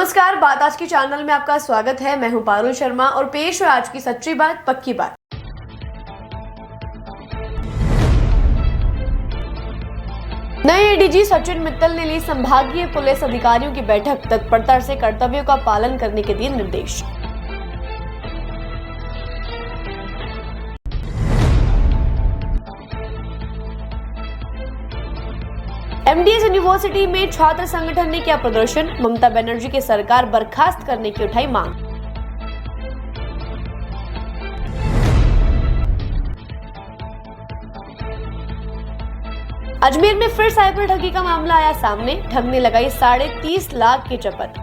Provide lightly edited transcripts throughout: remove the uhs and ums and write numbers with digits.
नमस्कार, बात आज की चैनल में आपका स्वागत है। मैं हूं पारुल शर्मा और पेश है आज की सच्ची बात पक्की बात। नए एडीजी सचिन मित्तल ने ली संभागीय पुलिस अधिकारियों की बैठक, तत्परता से कर्तव्यों का पालन करने के दिए निर्देश। एमडीएस यूनिवर्सिटी में छात्र संगठन ने किया प्रदर्शन, ममता बनर्जी की सरकार बर्खास्त करने की उठाई मांग। अजमेर में फिर साइबर ठगी का मामला आया सामने, ठग ने लगाई 30.5 लाख की चपत।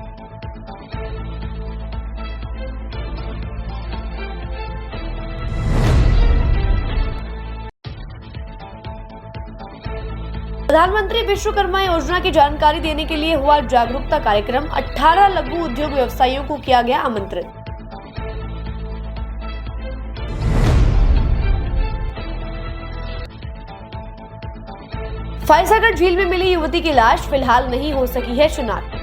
प्रधानमंत्री विश्वकर्मा योजना की जानकारी देने के लिए हुआ जागरूकता कार्यक्रम, 18 लघु उद्योग व्यवसायियों को किया गया आमंत्रित। फायसागर झील में मिली युवती की लाश, फिलहाल नहीं हो सकी है शिनाख्त।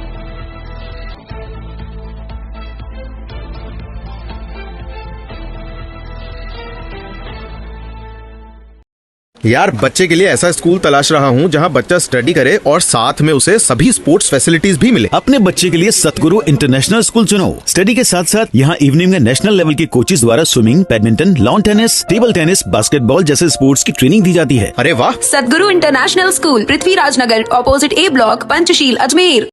यार, बच्चे के लिए ऐसा स्कूल तलाश रहा हूँ जहाँ बच्चा स्टडी करे और साथ में उसे सभी स्पोर्ट्स फैसिलिटीज भी मिले। अपने बच्चे के लिए सतगुरु इंटरनेशनल स्कूल चुनो। स्टडी के साथ साथ यहाँ इवनिंग में नेशनल लेवल के कोचेज द्वारा swimming, badminton, lawn tennis, table tennis, basketball जैसे स्पोर्ट्स की ट्रेनिंग दी जाती है। अरे वाह! सतगुरु इंटरनेशनल स्कूल, पृथ्वीराज नगर, ऑपोजिट ए ब्लॉक, पंचशील, अजमेर।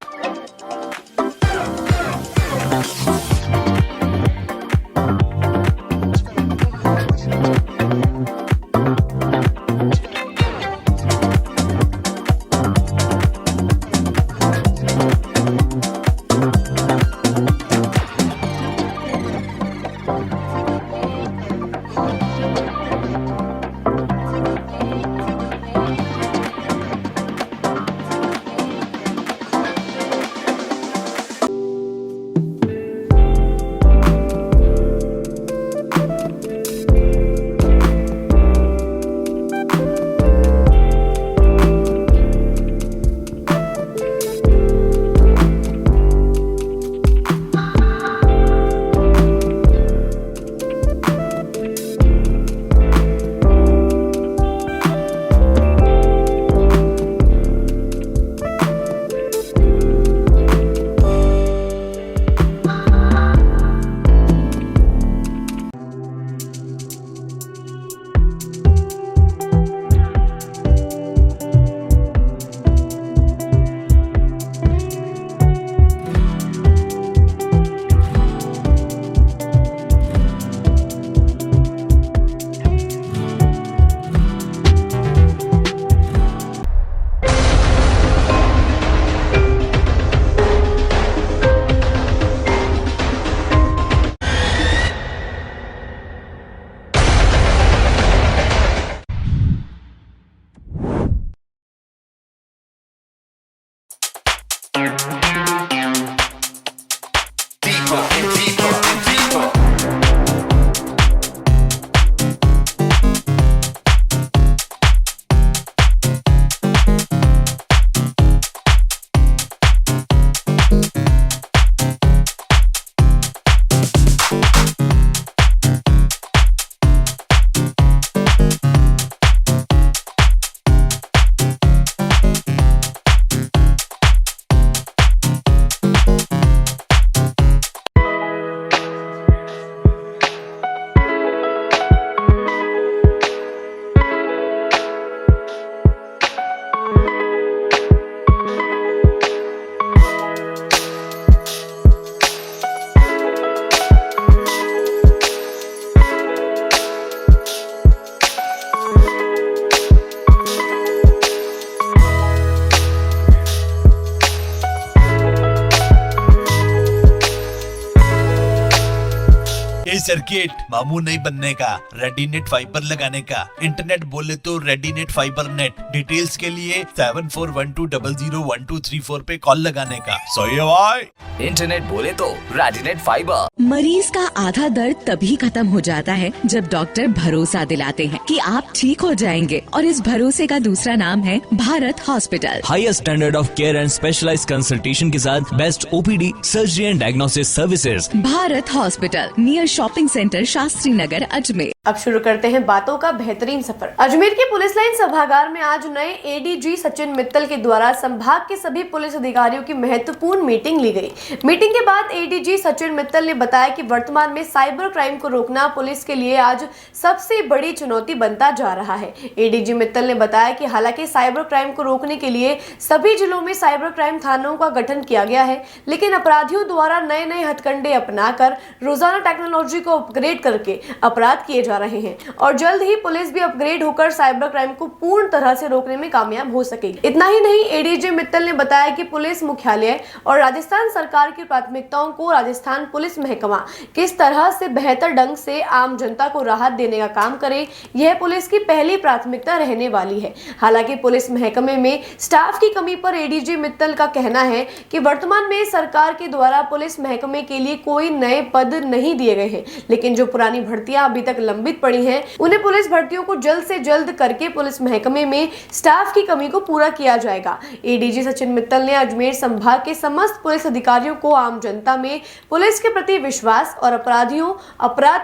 सर्किट, मामू नहीं बनने का, रेडीनेट फाइबर लगाने का, इंटरनेट बोले तो रेडीनेट फाइबर नेट। डिटेल्स के लिए 7412001234 पे कॉल लगाने का। सही है भाई। इंटरनेट बोले तो रेडीनेट फाइबर। मरीज का आधा दर्द तभी खत्म हो जाता है जब डॉक्टर भरोसा दिलाते हैं कि आप ठीक हो जाएंगे, और इस भरोसे का दूसरा नाम है Bharat hospital. Highest standard of care and specialised consultation के साथ best OPD, surgery and diagnosis services. Bharat hospital, near shopping centre, Shastri Nagar, Ajmer. अब शुरू करते हैं बातों का बेहतरीन सफर। अजमेर के पुलिस लाइन सभागार में आज नए एडीजी सचिन मित्तल के द्वारा संभाग के सभी पुलिस अधिकारियों की महत्वपूर्ण मीटिंग ली गई। मीटिंग के बाद एडीजी सचिन मित्तल ने बताया कि वर्तमान में साइबर क्राइम को रोकना पुलिस के लिए आज सबसे बड़ी चुनौती बनता जा रहा है। एडीजी मित्तल ने बताया कि हालांकि साइबर क्राइम को रोकने के लिए सभी जिलों में साइबर क्राइम थानों का गठन किया गया है, लेकिन अपराधियों द्वारा नए नए हथकंडे अपनाकर रोजाना टेक्नोलॉजी को अपग्रेड करके अपराध किए जा रहे हैं और जल्द ही पुलिस भी अपग्रेड होकर साइबर क्राइम को पूर्ण तरह से रोकने में कामयाब हो सकेगी। इतना ही नहीं, एडीजी मित्तल ने बताया कि पुलिस मुख्यालय और राजस्थान सरकार की प्राथमिकताओं को राजस्थान पुलिस महकमा किस तरह से बेहतर ढंग से आम जनता को राहत देने का काम करे, यह पुलिस की पहली प्राथमिकता रहने वाली है। हालांकि पुलिस महकमे में स्टाफ की कमी पर एडीजी मित्तल का कहना है कि वर्तमान में सरकार के द्वारा पुलिस महकमे के लिए कोई नए पद नहीं दिए गए हैं, लेकिन जो पुरानी भर्तियां अभी तक लंबित पड़ी हैं, उन्हें पुलिस भर्तियों को जल्द से जल्द करके पुलिस महकमे में स्टाफ की कमी को पूरा किया जाएगा। एडीजी सचिन मित्तल ने अजमेर संभाग के समस्त पुलिस अधिकारियों को आम जनता में पुलिस के प्रति विश्वास और अपराध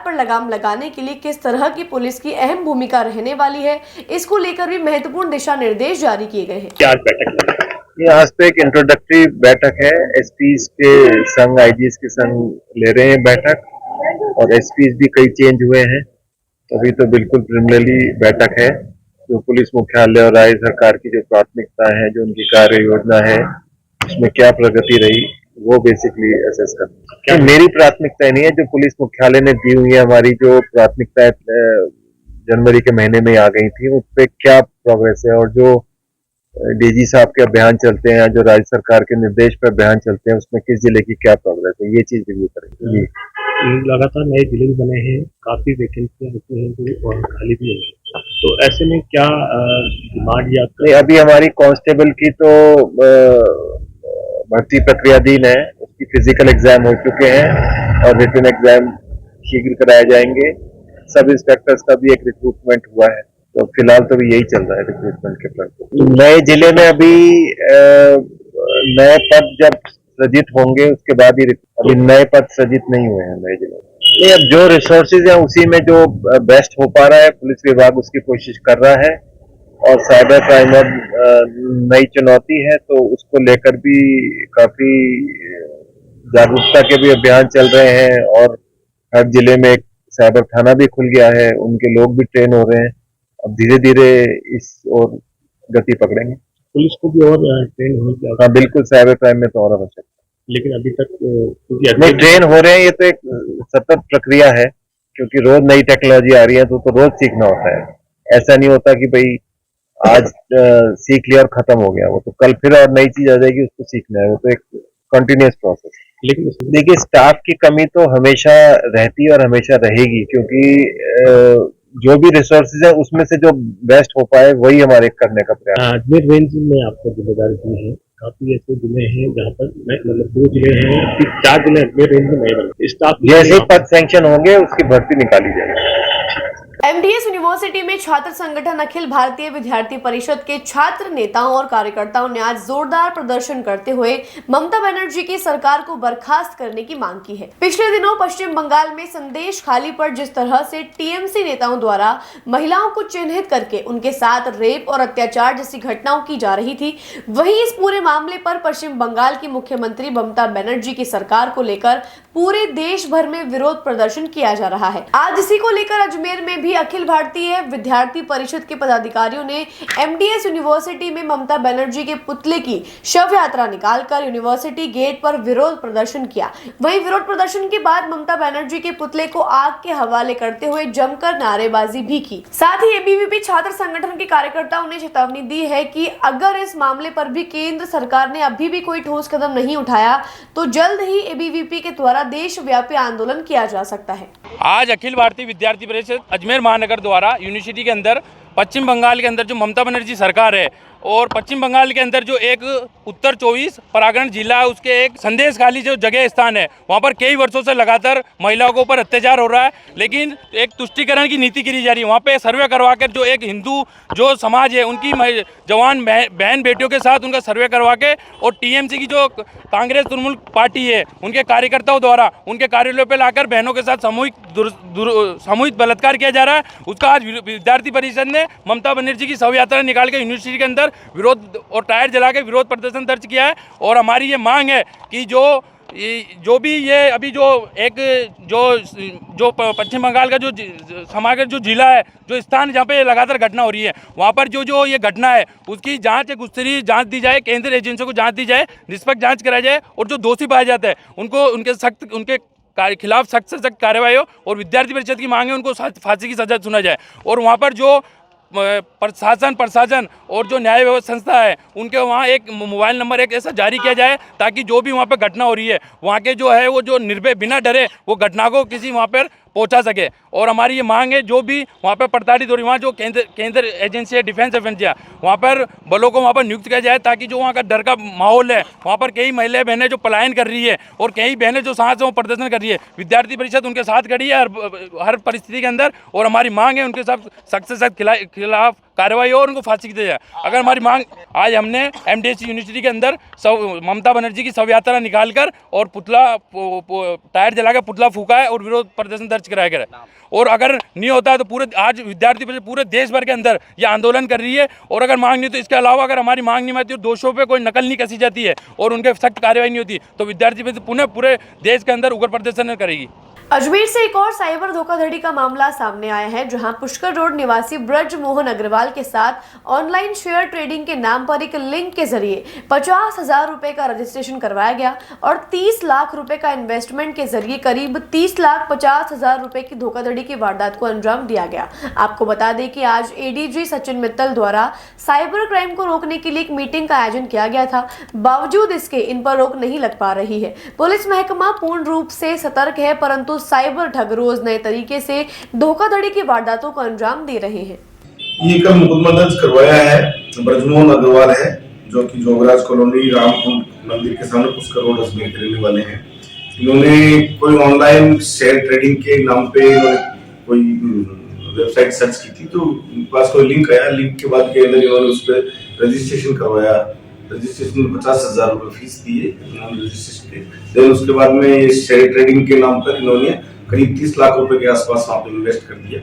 पर लगाम लगाने के लिए किस तरह की पुलिस की अहम भूमिका रहने वाली है, इसको लेकर भी महत्वपूर्ण दिशा निर्देश जारी किए गए हैं। आज तो एक इंट्रोडक्टरी बैठक है, एसपीज के संग, आईजीज के संग ले रहे हैं बैठक, और एसपीज भी कई चेंज हुए हैं। अभी तो बिल्कुल प्रिलिमिनरी बैठक है, जो पुलिस मुख्यालय और राज्य सरकार की जो प्राथमिकता है, जो उनकी कार्य योजना है, उसमें क्या प्रगति रही, वो बेसिकली असेस करना। मेरी प्राथमिकता नहीं है, जो पुलिस मुख्यालय ने दी हुई है, हमारी जो प्राथमिकता जनवरी के महीने में आ गई थी, उस पर क्या प्रोग्रेस है, और जो डीजी साहब के अभियान चलते हैं, जो राज्य सरकार के निर्देश पर अभियान चलते हैं, उसमें किस जिले की क्या प्रोग्रेस है, ये चीज रिव्यू करेंगे। जी, लगातार नए जिले भी बने हैं, काफी वैकेंसियां होती हैं जो और खाली भी हैं, तो ऐसे में क्या डिमांड या नहीं, अभी हमारी कांस्टेबल की तो भर्ती प्रक्रियाधीन है, उसकी फिजिकल एग्जाम हो चुके हैं और रिटन एग्जाम शीघ्र कराए जाएंगे। सब इंस्पेक्टर्स का भी एक रिक्रूटमेंट हुआ है, तो फिलहाल तो यही चल रहा है रिक्रूटमेंट के फ्रंट। नए जिले में अभी नए पद जब सृजित होंगे उसके बाद ही, अभी नए पद सृजित नहीं हुए हैं नए जिले में। नहीं, अब जो रिसोर्सेज हैं उसी में जो बेस्ट हो पा रहा है, पुलिस विभाग उसकी कोशिश कर रहा है, और साइबर क्राइम अब नई चुनौती है, तो उसको लेकर भी काफी जागरूकता के भी अभियान चल रहे हैं, और हर जिले में एक साइबर थाना भी खुल गया है, उनके लोग भी ट्रेन हो रहे हैं। अब धीरे धीरे इस और गति पकड़ेंगे। पुलिस को भी और ट्रेन होनी चाहिए। हाँ बिल्कुल, साइबर क्राइम में तो और आवश्यक, लेकिन अभी तक नहीं ट्रेन हो रहे हैं। ये तो एक सतत प्रक्रिया है, क्योंकि रोज नई टेक्नोलॉजी आ रही है, तो रोज सीखना होता है। ऐसा नहीं होता कि भाई आज सीख लिया और खत्म हो गया, वो तो कल फिर और नई चीज आ जाएगी, उसको सीखना है, वो तो एक कंटिन्यूअस प्रोसेस। लेकिन देखिए, स्टाफ की कमी तो हमेशा रहती है और हमेशा रहेगी, क्योंकि जो भी रिसोर्सेज है उसमें से जो बेस्ट हो पाए वही हमारे करने का प्रयास। अजमेर रेंज में आपको जिम्मेदारी दी है, काफी ऐसे जिले हैं जहाँ पर मतलब 2 जिले हैं, 4 जिले अजमेर रेंज में नए बने। स्टाफ जैसे पद सैंक्शन होंगे उसकी भर्ती निकाली जाएगी। एमडीएस यूनिवर्सिटी में छात्र संगठन अखिल भारतीय विद्यार्थी परिषद के छात्र नेताओं और कार्यकर्ताओं ने आज जोरदार प्रदर्शन करते हुए ममता बनर्जी की सरकार को बर्खास्त करने की मांग की है। पिछले दिनों पश्चिम बंगाल में संदेश खाली पर जिस तरह से टीएमसी नेताओं द्वारा महिलाओं को चिन्हित करके उनके साथ रेप और अत्याचार जैसी घटनाओं की जा रही थी, वहीं इस पूरे मामले पर पश्चिम बंगाल की मुख्यमंत्री ममता बनर्जी की सरकार को लेकर पूरे देश भर में विरोध प्रदर्शन किया जा रहा है। आज इसी को लेकर अजमेर में भी भी अखिल भारतीय विद्यार्थी परिषद के पदाधिकारियों ने MDS यूनिवर्सिटी में ममता बनर्जी के पुतले की शव यात्रा निकालकर यूनिवर्सिटी गेट पर विरोध प्रदर्शन किया। वहीं विरोध प्रदर्शन के बाद ममता बनर्जी के पुतले को आग के हवाले करते हुए जमकर नारेबाजी भी की। साथ ही ABVP छात्र संगठन के कार्यकर्ताओं ने चेतावनी दी है कि अगर इस मामले पर भी केंद्र सरकार ने अभी भी कोई ठोस कदम नहीं उठाया तो जल्द ही ABVP के द्वारा देशव्यापी आंदोलन किया जा सकता है। आज अखिल भारतीय विद्यार्थी परिषद अजमेर महानगर द्वारा यूनिवर्सिटी के अंदर पश्चिम बंगाल के अंदर जो ममता बनर्जी सरकार है और पश्चिम बंगाल के अंदर जो एक उत्तर 24 परगना जिला है उसके एक संदेश खाली जो जगह स्थान है वहाँ पर कई वर्षों से लगातार महिलाओं के ऊपर अत्याचार हो रहा है, लेकिन एक तुष्टीकरण की नीति करी जा रही है। वहाँ पे सर्वे करवा कर जो एक हिंदू जो समाज है उनकी जवान बहन बेटियों के साथ उनका सर्वे करवा के और TMC की जो कांग्रेस तृणमूल पार्टी है उनके कार्यकर्ताओं द्वारा उनके कार्यालयों पर लाकर बहनों के साथ सामूहिक बलात्कार किया जा रहा है। उसका आज विद्यार्थी परिषद ने ममता बनर्जी की शव यात्रा निकाल के यूनिवर्सिटी के अंदर विरोध और टायर जला के विरोध प्रदर्शन दर्ज किया है। और हमारी ये मांग है कि जो भी ये अभी जो पश्चिम बंगाल का जो समागर जो जिला है जो स्थान जहाँ पे लगातार घटना हो रही है वहाँ पर जो ये घटना है उसकी जांच एक गुस्तरी जांच दी जाए, केंद्रीय एजेंसियों को जांच दी जाए, निष्पक्ष जांच कराई जाए और जो दोषी पाया जाता है उनको उनके खिलाफ सख्त से सख्त कार्रवाई हो। और विद्यार्थी परिषद की मांग है उनको फांसी की सजा सुना जाए। और वहाँ पर जो प्रशासन और जो न्याय व्यवस्था संस्था है उनके वहाँ एक मोबाइल नंबर एक ऐसा जारी किया जाए ताकि जो भी वहाँ पर घटना हो रही है वहाँ के जो है वो जो निर्भय बिना डरे वो घटना को किसी वहाँ पर पहुँचा सके। और हमारी ये मांग है जो भी वहाँ पर प्रताड़ित हो रही वहाँ जो केंद्र एजेंसी है, डिफेंस एजेंसियाँ वहाँ पर बलों को वहाँ पर नियुक्त किया जाए ताकि जो वहाँ का डर का माहौल है वहाँ पर कई महिलाएं बहनें जो पलायन कर रही है और कई बहनें जो साथ से वो प्रदर्शन कर रही है, विद्यार्थी परिषद उनके साथ खड़ी है हर परिस्थिति के अंदर। और हमारी मांग है उनके साथ सख्त से सख्त खिलाफ कार्रवाई हो और उनको फांसी की जाए। अगर हमारी मांग आज हमने MDS यूनिवर्सिटी के अंदर ममता बनर्जी की शव यात्रा निकालकर और पुतला टायर जला कर पुतला फूका है और विरोध प्रदर्शन दर्ज कराया गया है। और अगर नहीं होता है तो पूरे आज विद्यार्थी परिषद पूरे देश भर के अंदर ये आंदोलन कर रही है। और अगर मांग नहीं तो इसके अलावा अगर हमारी मांग नहीं आती और दोषों पे कोई नकल नहीं कसी जाती है और उनके सख्त कार्रवाई नहीं होती तो विद्यार्थी परिषद पुनः पूरे देश के अंदर उग्र प्रदर्शन करेगी। अजमेर से एक और साइबर धोखाधड़ी का मामला सामने आया है जहां पुष्कर रोड निवासी ब्रज मोहन अग्रवाल के साथ ऑनलाइन शेयर ट्रेडिंग के नाम पर एक लिंक के जरिए 50,000 रुपए का रजिस्ट्रेशन करवाया गया और 30 लाख रुपए का इन्वेस्टमेंट के जरिए करीब 30,50,000 रुपए की धोखाधड़ी की वारदात को अंजाम दिया गया। आपको बता दें कि आज ADG सचिन मित्तल द्वारा साइबर क्राइम को रोकने के लिए एक मीटिंग का आयोजन किया गया था। बावजूद इसके इन पर रोक नहीं लग पा रही है। पुलिस महकमा पूर्ण रूप से सतर्क है परंतु साइबर ठग रोज नए तरीके से धोखाधड़ी की वारदातों को अंजाम दे रहे हैं। ये कल मुकदमा दर्ज करवाया है ब्रजमोहन अग्रवाल है जो कि जोगराज कॉलोनी रामकुंड मंदिर के सामने पुष्कर रोड अजमेर के रहने वाले हैं। इन्होंने कोई ऑनलाइन शेयर ट्रेडिंग के नाम पे कोई वेबसाइट सर्च की थी तो उनके पास कोई लिंक आया। लिंक के बाद के अंदर इन्होंने उस पर रजिस्ट्रेशन करवाया। रजिस्ट्रेशन में 50,000 रुपए फीस दिए इन्होंने रजिस्ट्रेशन के। देन उसके बाद में शेयर ट्रेडिंग के नाम पर इन्होंने करीब 30 लाख रुपए के आसपास वहाँ पे इन्वेस्ट कर दिया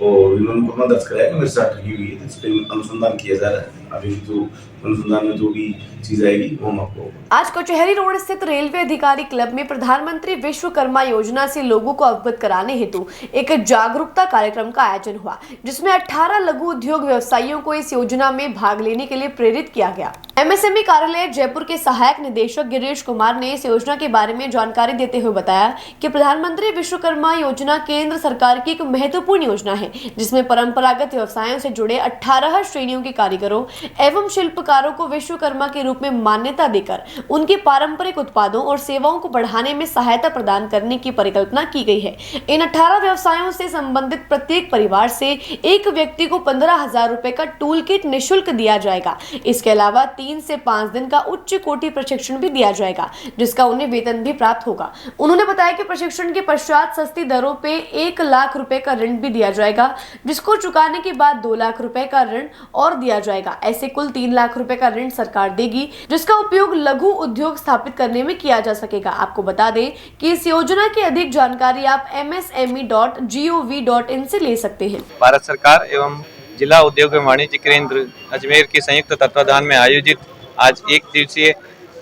और इन्होंने मुकदमा दर्ज कराया कि मेरे साथ ठगी हुई है। इस पर अनुसंधान किया जा रहा है। अभी जो अनुसंधान में जो भी चीज आएगी वो हम आपको। आज कचहरी रोड स्थित रेलवे अधिकारी क्लब में प्रधानमंत्री विश्वकर्मा योजना से लोगों को अवगत कराने हेतु एक जागरूकता कार्यक्रम का आयोजन हुआ जिसमें 18 लघु उद्योग व्यवसायियों को इस योजना में भाग लेने के लिए प्रेरित किया गया। MSME कार्यालय जयपुर के सहायक निदेशक गिरीश कुमार ने इस योजना के बारे में जानकारी देते हुए बताया कि प्रधानमंत्री विश्वकर्मा योजना केंद्र सरकार की एक महत्वपूर्ण योजना है जिसमें परंपरागत व्यवसायों से जुड़े 18 श्रेणियों के कारीगरों एवं शिल्पकारों को विश्वकर्मा के रूप में मान्यता देकर उनके पारंपरिक उत्पादों और सेवाओं को बढ़ाने में सहायता प्रदान करने की परिकल्पना की गई है। इन 18 व्यवसायों से संबंधित प्रत्येक परिवार से एक व्यक्ति को 15,000 रुपए का टूल किट निःशुल्क दिया जाएगा। इसके अलावा 3 से 5 दिन का उच्च कोटि प्रशिक्षण भी दिया जाएगा जिसका उन्हें वेतन भी प्राप्त होगा। उन्होंने बताया कि प्रशिक्षण के पश्चात सस्ती दरों पे 1 लाख रुपए का ऋण भी दिया जाएगा जिसको चुकाने के बाद 2 लाख रुपए का ऋण और दिया जाएगा। ऐसे कुल 3 लाख रुपए का ऋण सरकार देगी जिसका उपयोग लघु उद्योग स्थापित करने में किया जा सकेगा। आपको बता दें कि इस योजना की अधिक जानकारी आप msme.gov.in से ले सकते हैं। भारत सरकार एवं जिला उद्योग एवं वाणिज्य केंद्र अजमेर के संयुक्त तत्वाधान में आयोजित आज एक दिवसीय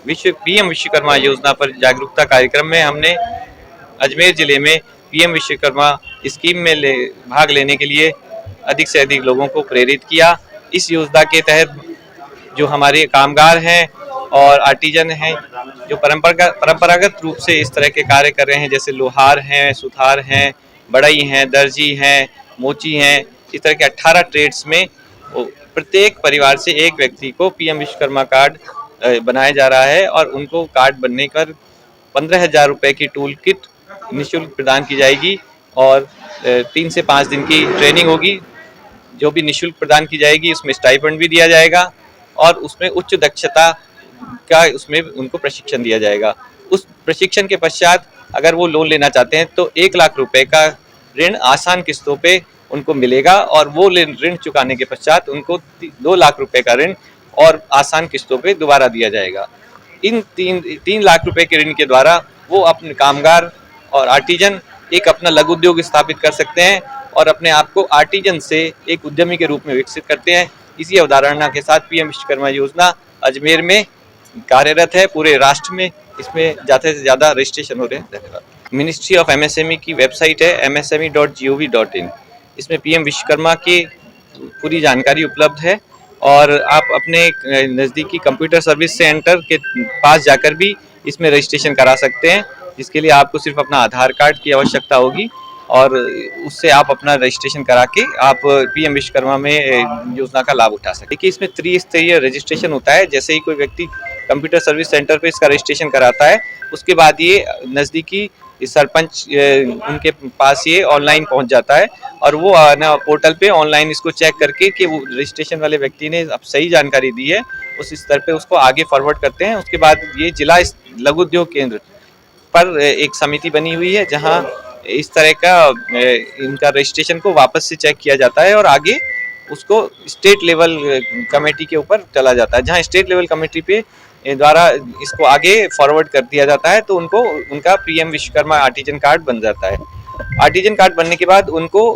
PM विश्वकर्मा योजना पर जागरूकता कार्यक्रम में हमने अजमेर जिले में PM विश्वकर्मा स्कीम में भाग लेने के लिए अधिक से अधिक लोगों को प्रेरित किया। इस योजना के तहत जो हमारे कामगार हैं और आर्टिजन हैं, जो परंपरागत रूप से इस तरह के कार्य कर रहे हैं, जैसे लोहार हैं, सुथार हैं, बढ़ई हैं, दर्जी हैं, मोची हैं, इस तरह के 18 ट्रेड्स में प्रत्येक परिवार से एक व्यक्ति को पीएम विश्वकर्मा कार्ड बनाया जा रहा है और उनको कार्ड बनने पर 15,000 रुपये की टूल किट निःशुल्क प्रदान की जाएगी और 3 से 5 दिन की ट्रेनिंग होगी जो भी निःशुल्क प्रदान की जाएगी। उसमें स्टाइपेंड भी दिया जाएगा और उसमें उच्च दक्षता का उसमें उनको प्रशिक्षण दिया जाएगा। उस प्रशिक्षण के पश्चात अगर वो लोन लेना चाहते हैं तो 1 लाख रुपए का ऋण आसान किस्तों पे उनको मिलेगा और वो ऋण चुकाने के पश्चात उनको 2 लाख रुपए का ऋण और आसान किस्तों पे दोबारा दिया जाएगा। इन 3 लाख रुपए के ऋण के द्वारा वो अपने कामगार और आर्टिजन एक अपना लघु उद्योग स्थापित कर सकते हैं और अपने आप को आर्टिजन से एक उद्यमी के रूप में विकसित करते हैं। इसी अवधारणा के साथ पीएम विश्वकर्मा योजना अजमेर में कार्यरत है। पूरे राष्ट्र में इसमें ज़्यादा से ज़्यादा रजिस्ट्रेशन हो रहे हैं। धन्यवाद। मिनिस्ट्री ऑफ एमएसएमई की वेबसाइट है msme.gov.in। इसमें पीएम विश्वकर्मा की पूरी जानकारी उपलब्ध है और आप अपने नज़दीकी कंप्यूटर सर्विस सेंटर के पास जाकर भी इसमें रजिस्ट्रेशन करा सकते हैं, जिसके लिए आपको सिर्फ अपना आधार कार्ड की आवश्यकता होगी और उससे आप अपना रजिस्ट्रेशन करा के आप पीएम विश्वकर्मा में योजना का लाभ उठा सकते हैं। देखिए, इसमें त्रिस्तरीय रजिस्ट्रेशन होता है। जैसे ही कोई व्यक्ति कंप्यूटर सर्विस सेंटर पे इसका रजिस्ट्रेशन कराता है, उसके बाद ये नज़दीकी सरपंच उनके पास ये ऑनलाइन पहुंच जाता है और वो पोर्टल पे ऑनलाइन इसको चेक करके कि वो रजिस्ट्रेशन वाले व्यक्ति ने अब सही जानकारी दी है, उस स्तर पे उसको आगे फॉरवर्ड करते हैं। उसके बाद ये जिला लघु उद्योग केंद्र पर एक समिति बनी हुई है जहाँ इस तरह का इनका रजिस्ट्रेशन को वापस से चेक किया जाता है और आगे उसको स्टेट लेवल कमेटी के ऊपर चला जाता है, जहाँ स्टेट लेवल कमेटी पे द्वारा इसको आगे फॉरवर्ड कर दिया जाता है तो उनको उनका पीएम विश्वकर्मा आर्टिजन कार्ड बन जाता है। आर्टिजन कार्ड बनने के बाद उनको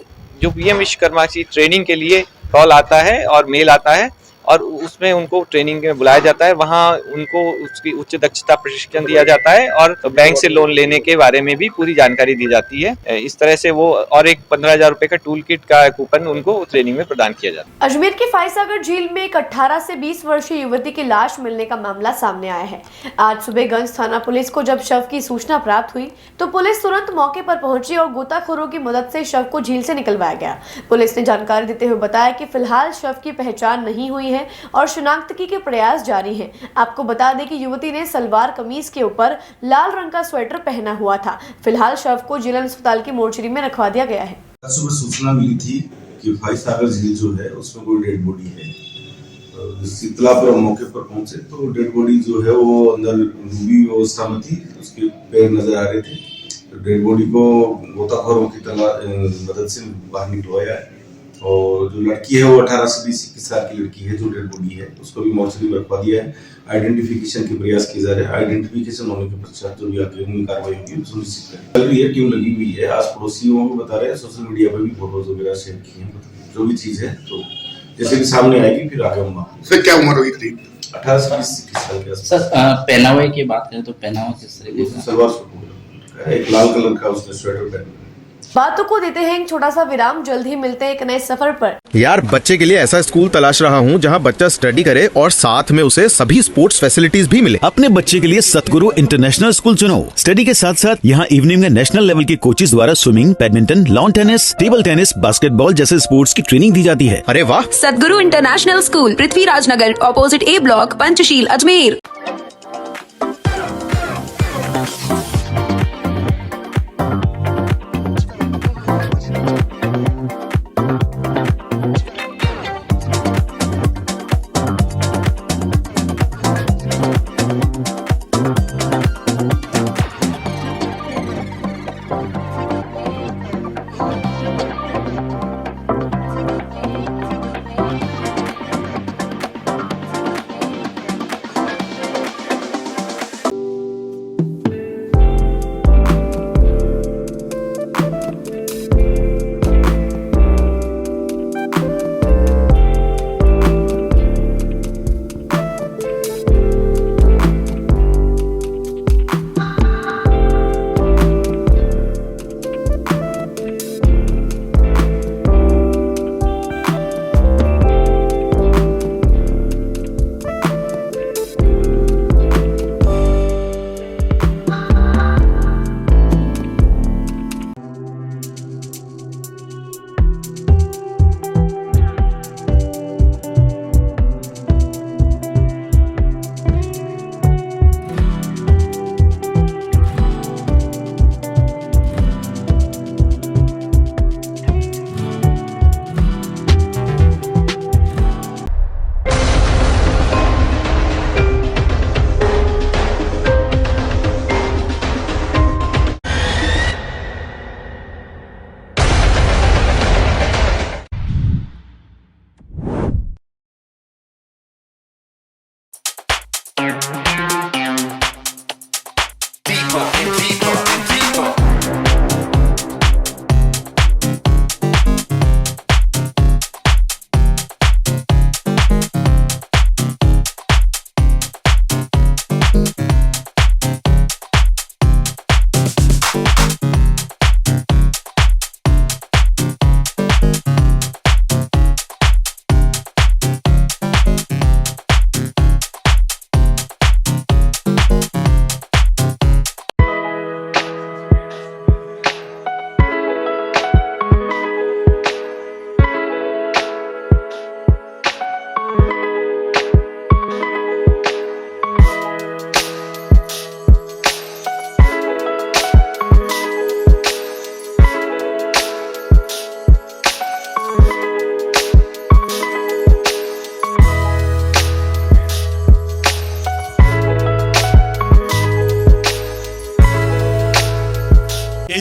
जो पीएम विश्वकर्मा की ट्रेनिंग के लिए कॉल आता है और मेल आता है और उसमें उनको ट्रेनिंग में बुलाया जाता है। वहाँ उनको उसकी उच्च दक्षता प्रशिक्षण दिया जाता है और बैंक से लोन लेने के बारे में भी पूरी जानकारी दी जाती है। इस तरह से वो और एक 15,000 रुपए का टूल किट का कूपन उनको ट्रेनिंग में प्रदान किया जाता है। अजमेर के फायसागर झील में एक 18 से 20 वर्षीय युवती की लाश मिलने का मामला सामने आया है। आज सुबह गंज थाना पुलिस को जब शव की सूचना प्राप्त हुई तो पुलिस तुरंत मौके पर पहुंची और गोताखोरों की मदद से शव को झील से निकलवाया गया। पुलिस ने जानकारी देते हुए बताया कि फिलहाल शव की पहचान नहीं हुई है और शिनाख्तगी के प्रयास जारी हैं। आपको बता दें कि युवती ने सलवार कमीज के ऊपर लाल रंग का स्वेटर पहना हुआ था। फिलहाल शव को जिला अस्पताल की मोर्चरी में रखवा दिया गया है। सुबह सूचना मिली थी कि फायसागर झील जो है उसमें कोई डेड बॉडी है। शीतला पर मौके पर पहुंचे तो डेड बॉडी जो है वो अंदर डूबी अवस्था में थी, उसके पैर नजर आ रहे थे। तो डेड बॉडी को गोताखोरों की मदद से बाहर निकलवाया है और जो लड़की है वो 18 से 20 साल की लड़की है जो डेड बॉडी है, उसको भी मोर्चरी में रखवा दिया है। आइडेंटिफिकेशन के प्रयास किए जा रहे हैं। आइडेंटिफिकेशन होने के पश्चात जो भी आगे कार्रवाई होगी सुनिश्चित करें। चल रही है, टीम लगी हुई है। आस पड़ोसियों को बता रहे हैं, सोशल मीडिया पर भी फोटोज वगैरह शेयर किए हैं। जो भी चीज है तो जैसे भी सामने आएगी फिर आगे हम सर क्या उम्र होगी करीब? 18 से 20 साल के आसपास। सर पहनावे की बात करें तो पहनावा किस तरीके का? सलवार सूट, एक लाल कलर का उसने स्वेटर पहना। बातों को देते हैं एक छोटा सा विराम। जल्द ही मिलते हैं एक नए सफर पर। यार, बच्चे के लिए ऐसा स्कूल तलाश रहा हूँ जहाँ बच्चा स्टडी करे और साथ में उसे सभी स्पोर्ट्स फैसिलिटीज भी मिले। अपने बच्चे के लिए सतगुरु इंटरनेशनल स्कूल चुनो। स्टडी के साथ साथ यहाँ इवनिंग में नेशनल लेवल के कोचेज द्वारा swimming, badminton, lawn tennis, table tennis, basketball जैसे स्पोर्ट्स की ट्रेनिंग दी जाती है। अरे वाह! सतगुरु इंटरनेशनल स्कूल, पृथ्वीराज नगर, ऑपोजिट ए ब्लॉक, पंचशील, अजमेर।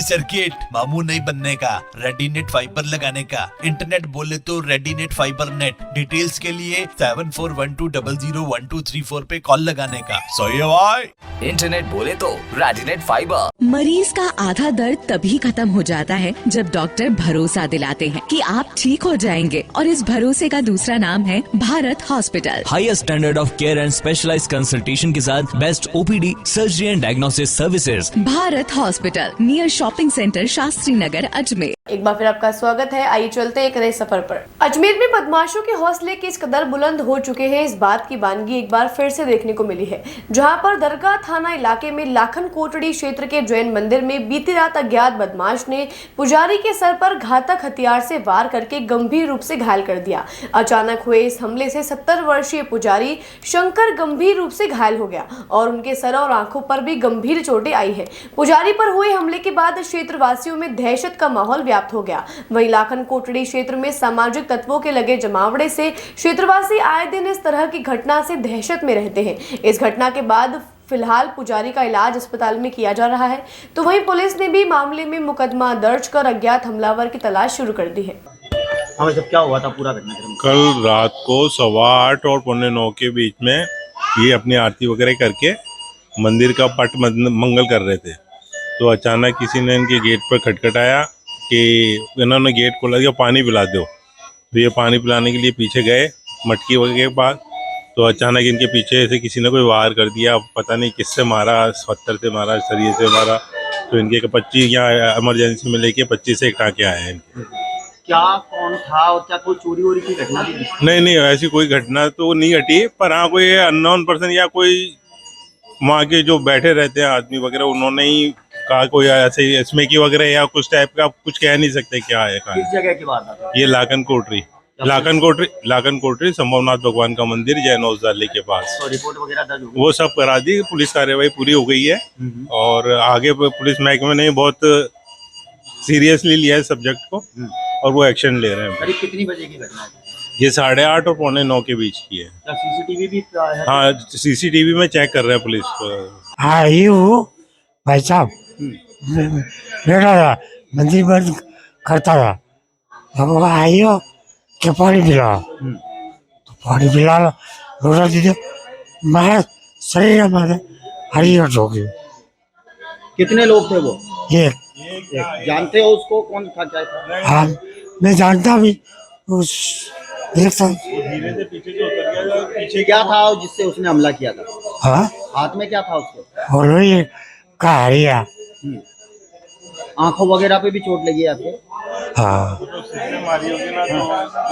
सर्किट, मामू नहीं बनने का, रेडीनेट फाइबर लगाने का, इंटरनेट बोले तो रेडीनेट फाइबर नेट। डिटेल्स के लिए 7412001234 पे कॉल लगाने का। सही है भाई। इंटरनेट बोले तो रेडीनेट फाइबर। मरीज का आधा दर्द तभी खत्म हो जाता है जब डॉक्टर भरोसा दिलाते हैं कि आप ठीक हो जाएंगे, और इस भरोसे का दूसरा नाम है Bharat hospital. Highest standard of care and specialised consultation के साथ best OPD, surgery and diagnosis services. Bharat hospital, near shopping centre, Shastri Nagar, Ajmer. एक बार फिर आपका स्वागत है। आइए चलते हैं एक नए सफर पर। अजमेर में बदमाशों के हौसले किस कदर बुलंद हो चुके हैं, इस बात की वानगी एक बार फिर से देखने को मिली है, जहां पर दरगाह थाना इलाके में लाखन कोटड़ी क्षेत्र के जैन मंदिर में बीती रात अज्ञात बदमाश ने पुजारी के सर पर घातक हथियार से वार करके गंभीर रूप से घायल कर दिया। अचानक हुए इस हमले से 70 वर्षीय पुजारी शंकर गंभीर रूप से घायल हो गया और उनके सर और आंखों पर भी गंभीर चोटें आई है। पुजारी पर हुए हमले के बाद क्षेत्रवासियों में दहशत का माहौल व्याप्त हो गया। वहीं लाखन कोटड़ी क्षेत्र में सामाजिक तत्वों के लगे जमावड़े से क्षेत्रवासी आए दिन इस तरह की घटना से दहशत में रहते हैं। इस घटना के बाद फिलहाल पुजारी का इलाज अस्पताल में किया जा रहा है, तो वहीं पुलिस ने भी मामले में मुकदमा दर्ज कर अज्ञात हमलावर की तलाश शुरू कर दी है। जब क्या हुआ था पूरा घटना? कल रात को 8:15 और 8:45 के बीच में ये अपनी आरती वगैरह करके मंदिर का पट मंगल कर रहे थे, तो अचानक किसी ने इनके गेट पर खटखटाया कि इन्होंने गेट खोला दिया, पानी पिला दो। तो ये पानी पिलाने के लिए पीछे गए मटकी वगैरह के पास, तो अचानक इनके पीछे से किसी ने कोई वार कर दिया। पता नहीं किससे मारा, पत्थर से मारा, सरिये से मारा। तो इनके 25 यहाँ इमरजेंसी में लेके 25 से टाँके आए हैं इनके। क्या कौन था और क्या कोई चोरी वोरी की घटना थी? नहीं, ऐसी कोई घटना तो नहीं घटी, पर हाँ कोई अननोन पर्सन या कोई वहाँ के जो बैठे रहते हैं आदमी वगैरह, उन्होंने ही कहा कोई ऐसे इसमें की वगैरह या कुछ टाइप का, कुछ कह नहीं सकते क्या है। किस जगह की बात है? ये लाखन कोटरी संभवनाथ भगवान का मंदिर जैन औषधालय के पास। तो रिपोर्ट वगैरह दर्ज हो गई? वो सब करा दी, पुलिस कार्यवाही पूरी हो गई है और आगे पुलिस महकमे ने बहुत सीरियसली लिया है सब्जेक्ट को और वो एक्शन ले रहे हैं। करीब कितनी बजे की घटना है? ये 8:30 और 8:45 के बीच की है। सीसीटीवी भी है? हाँ, सीसीटीवी में चेक कर रहे हैं पुलिस को। हाँ, ये वो भाई साहब बैठा था, मंदिर बंद करता था, तो आइयो के पानी पिला, तो पानी पिला लोटा दीजिए, मैं शरीर मारे हरियत हो गई। कितने लोग थे वो? एक। जानते हो उसको? कौन था, क्या था? हाँ, मैं जानता भी उस देखता। धीरे से पीछे जो उतर गया, पीछे क्या था जिससे उसने हमला किया था? हाँ, हाथ में क्या था उसके? और ये का हरिया। आंखों वगैरह पे भी चोट लगी है आपको? हाँ, मारी होगी ना, तो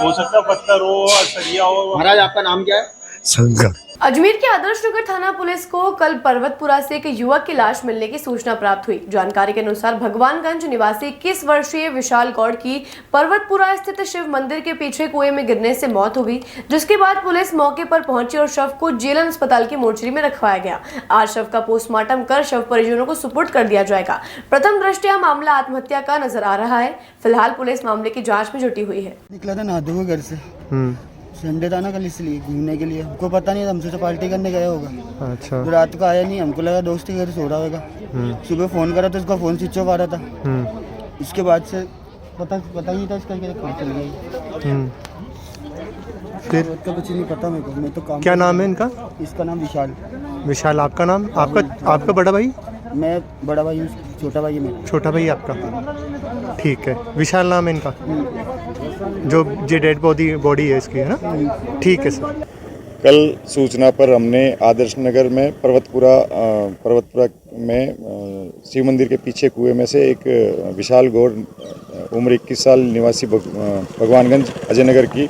हो सकता है पत्थर हो, सरिया हो। महाराज आपका नाम क्या है? शंकर। अजमेर के आदर्श नगर थाना पुलिस को कल पर्वतपुरा से एक युवक की लाश मिलने की सूचना प्राप्त हुई। जानकारी के अनुसार भगवानगंज निवासी 21 वर्षीय विशाल गौड़ की पर्वतपुरा स्थित शिव मंदिर के पीछे कुएं में गिरने से मौत हो गई, जिसके बाद पुलिस मौके पर पहुंची और शव को जेलन अस्पताल की मोर्चरी में रखवाया गया। आज शव का पोस्टमार्टम कर शव परिजनों को सुपुर्द कर दिया जाएगा। प्रथम दृष्टया मामला आत्महत्या का नजर आ रहा है। फिलहाल पुलिस मामले की जाँच में जुटी हुई है। निकला था नहाते हुए घर से, संडे था ना कल, इसलिए घूमने के लिए। हमको पता नहीं था, हमसे तो पार्टी करने गया होगा। अच्छा। तो रात को आया नहीं, हमको लगा दोस्त के घर सो रहा होगा। सुबह फोन करा तो उसका फोन स्विच ऑफ आ रहा था। इसके बाद से पता नहीं था इसका कहाँ चल गई। फिर तो कुछ नहीं पता मेरे को, मैं तो काम। क्या नाम है इनका? इसका नाम विशाल। विशाल। आपका नाम? आपका बड़ा भाई? मैं बड़ा भाई हूँ, छोटा भाई है मेरा। छोटा भाई आपका, ठीक है। विशाल नाम है इनका, जो डेड बॉडी है इसकी, है ना? ठीक है सर। कल सूचना पर हमने आदर्श नगर में पर्वतपुरा में शिव मंदिर के पीछे कुएं में से एक विशाल गौड़ उम्र 21 साल निवासी भगवानगंज अजय नगर की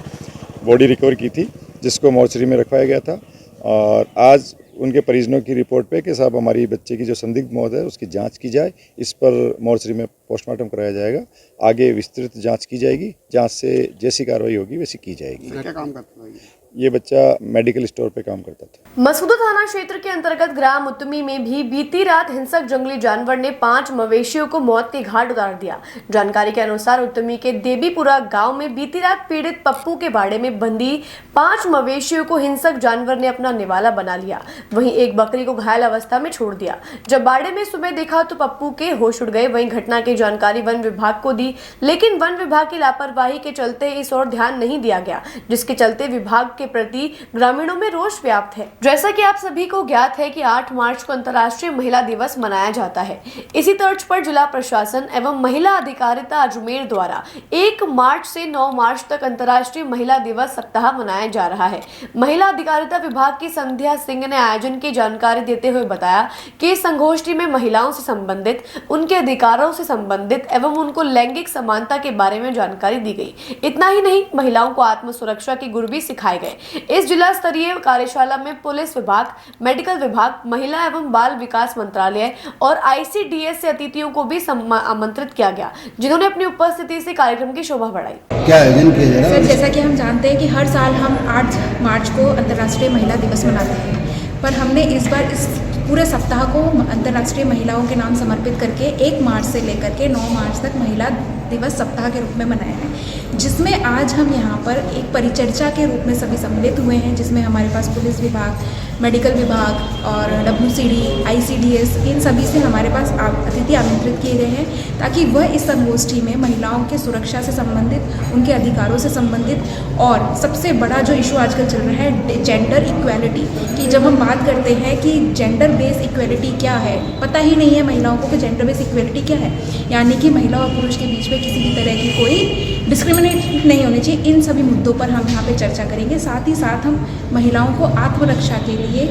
बॉडी रिकवर की थी, जिसको मोर्चरी में रखवाया गया था। और आज उनके परिजनों की रिपोर्ट पे कि साहब हमारी बच्चे की जो संदिग्ध मौत है उसकी जांच की जाए, इस पर मोर्चरी में पोस्टमार्टम कराया जाएगा। आगे विस्तृत जांच की जाएगी, जांच से जैसी कार्रवाई होगी वैसी की जाएगी। क्या काम करता है? ये बच्चा मेडिकल स्टोर पे काम करता था। मसूदा थाना क्षेत्र के अंतर्गत ग्राम उत्तमी में भी बीती रात हिंसक जंगली जानवर ने 5 मवेशियों को मौत के घाट उतार दिया। जानकारी के अनुसार उत्तमी के देवीपुरा गांव में बीती रात पीड़ित पप्पू के बाड़े में बंदी 5 मवेशियों को हिंसक जानवर ने अपना निवाला बना लिया। वहीं एक बकरी को घायल अवस्था में छोड़ दिया। जब बाड़े में सुबह देखा तो पप्पू के होश उड़ गए। वहीं घटना की जानकारी वन विभाग को दी, लेकिन वन विभाग की लापरवाही के चलते इस ओर ध्यान नहीं दिया गया, जिसके चलते विभाग के प्रति ग्रामीणों में रोष व्याप्त है। जैसा कि आप सभी को ज्ञात है कि 8 मार्च को अंतर्राष्ट्रीय महिला दिवस मनाया जाता है। इसी तर्ज पर जिला प्रशासन एवं महिला अधिकारिता अजमेर द्वारा 1 मार्च से 9 मार्च तक अंतर्राष्ट्रीय महिला दिवस सप्ताह मनाया जा रहा है। महिला अधिकारिता विभाग की संध्या सिंह ने आयोजन की जानकारी देते हुए बताया कि इस संगोष्ठी में महिलाओं से संबंधित, उनके अधिकारों से संबंधित एवं उनको लैंगिक समानता के बारे में जानकारी दी गई। इतना ही नहीं, महिलाओं को आत्म सुरक्षा के गुर भी सिखाए गए। इस जिला स्तरीय कार्यशाला में पुलिस विभाग, मेडिकल विभाग, महिला एवं बाल विकास मंत्रालय और ICDS से अतिथियों को भी आमंत्रित किया गया, जिन्होंने अपनी उपस्थिति से कार्यक्रम की शोभा बढ़ाई। क्या आयोजन किया जा रहा है? सर, जैसा कि हम जानते हैं कि हर साल हम 8 मार्च को अंतर्राष्ट्रीय महिला दिवस मनाते हैं, पर हमने इस बार इस पूरे सप्ताह को अंतर्राष्ट्रीय महिलाओं के नाम समर्पित करके 1 मार्च से लेकर के 9 मार्च तक महिला दिवस सप्ताह के रूप में मनाया है, जिसमें आज हम यहाँ पर एक परिचर्चा के रूप में सभी सम्मिलित हुए हैं, जिसमें हमारे पास पुलिस विभाग, मेडिकल विभाग और WCD, ICDS, इन सभी से हमारे पास अतिथि आमंत्रित किए गए हैं, ताकि वह इस संगोष्ठी में महिलाओं के सुरक्षा से संबंधित, उनके अधिकारों से संबंधित और सबसे बड़ा जो इशू आजकल चल रहा है जेंडर इक्वालिटी की, जब हम बात करते हैं कि जेंडर बेस इक्वालिटी क्या है, पता ही नहीं है महिलाओं को कि जेंडर बेस इक्वालिटी क्या है, यानी कि महिला और पुरुष के बीच में किसी भी तरह की कोई डिस्क्रिमिनेट नहीं होनी चाहिए। इन सभी मुद्दों पर हम यहाँ पे चर्चा करेंगे। साथ ही साथ हम महिलाओं को आत्मरक्षा के लिए